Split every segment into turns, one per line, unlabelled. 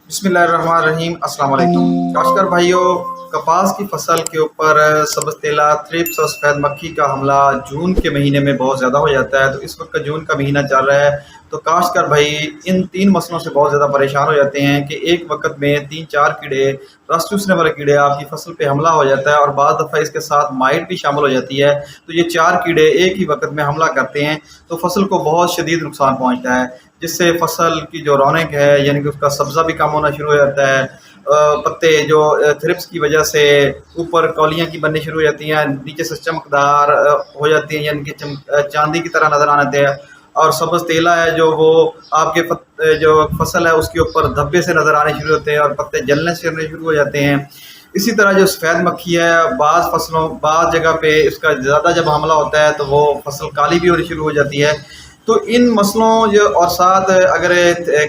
बिस्मिल्लाहिर्रहमानिर्रहीम। अस्सलाम वालेकुम काश्तकार भाइयों, कपास की फसल के ऊपर सब्ज़ तेला, थ्रिप्स और सफ़ेद मक्खी का हमला जून के महीने में बहुत ज़्यादा हो जाता है। तो इस वक्त जून का महीना चल रहा है, तो काश्तकार भाई इन तीन मसलों से बहुत ज़्यादा परेशान हो जाते हैं कि एक वक्त में तीन चार कीड़े, रस चूसने वाले कीड़े आपकी फसल पे हमला हो जाता है और बाद दफ़ा इसके साथ माइट भी शामिल हो जाती है। तो ये चार कीड़े एक ही वक्त में हमला करते हैं, तो फसल को बहुत शदीद नुकसान पहुँचता है, जिससे फसल की जो रौनक है यानी कि उसका सब्ज़ा भी कम होना शुरू हो जाता है। पत्ते जो थ्रिप्स की वजह से ऊपर कौलियाँ की बननी शुरू हो जाती हैं, नीचे से चमकदार हो जाती हैं, यानी कि चांदी की तरह नज़र आने हैं। और सब्ज़ तेला है जो वो आपके जो फसल है उसके ऊपर धब्बे से नज़र आने शुरू होते हैं और पत्ते जलने से शुरू हो जाते हैं। इसी तरह जो सफ़ेद मक्खी है, बाज़ जगह पे इसका ज़्यादा जब हमला होता है तो वो फसल काली भी होनी शुरू हो जाती है। तो इन मसलों जो और साथ अगर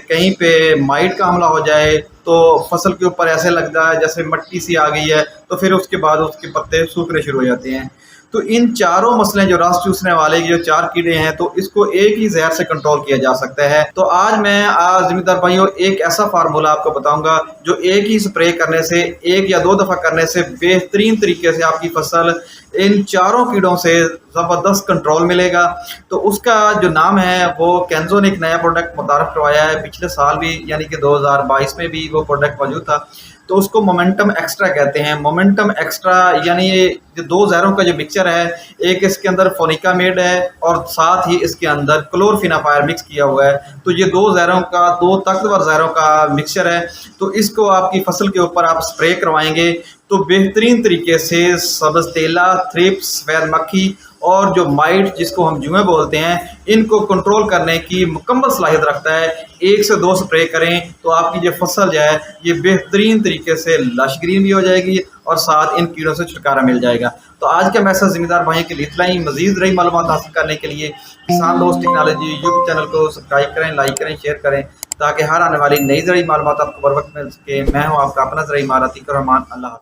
कहीं पे माइट का हमला हो जाए तो फसल के ऊपर ऐसे लगता है जैसे मिट्टी सी आ गई है, तो फिर उसके बाद उसके पत्ते सूखने शुरू हो जाते हैं। तो इन चारों मसले जो रस चूसने वाले जो चार कीड़े हैं, तो इसको एक ही जहर से कंट्रोल किया जा सकता है। तो आज मैं ज़िम्मेदार भाइयों एक ऐसा फार्मूला आपको बताऊंगा जो एक ही स्प्रे करने से, एक या दो दफ़ा करने से बेहतरीन तरीके से आपकी फसल इन चारों कीड़ों से ज़बरदस्त कंट्रोल मिलेगा। तो उसका जो नाम है वो कैंजो ने एक नया प्रोडक्ट मुतारफ़ करवाया है, पिछले साल भी यानी कि 2022 में भी वो प्रोडक्ट मौजूद था। तो उसको मोमेंटम एक्स्ट्रा कहते हैं। मोमेंटम एक्स्ट्रा यानी ये जो दो ज़हरों का जो मिक्सचर है, एक इसके अंदर फोनिकामेड है और साथ ही इसके अंदर क्लोरफिनापायर मिक्स किया हुआ है। तो ये दो ज़हरों का, दो ताकतवर ज़हरों का मिक्सचर है। तो इसको आपकी फसल के ऊपर आप स्प्रे करवाएंगे तो बेहतरीन तरीके से सब्ज़ तेला, थ्रिप्स, सफ़ेद मक्खी और जो माइट जिसको हम जुएँ बोलते हैं, इनको कंट्रोल करने की मुकम्मल सलाहियत रखता है। एक से दो स्प्रे करें तो आपकी जो फसल जो है ये बेहतरीन तरीके से लश ग्रीन भी हो जाएगी और साथ इन कीड़ों से छुटकारा मिल जाएगा। तो आज का मैसेज ज़िम्मेदार भाई के लिए इतना ही। मज़ीद रही मालूमात हासिल करने के लिए किसान दोस्त टेक्नोलॉजी यूट्यूब चैनल को सब्सक्राइब करें, लाइक करें, शेयर करें, ताकि हर आने वाली नई ज़रूरी मालूमात आपको बर वक्त मिल सके। मैं हूँ आपका अपना ज़रूरी माराती रहमान। अल्लाह।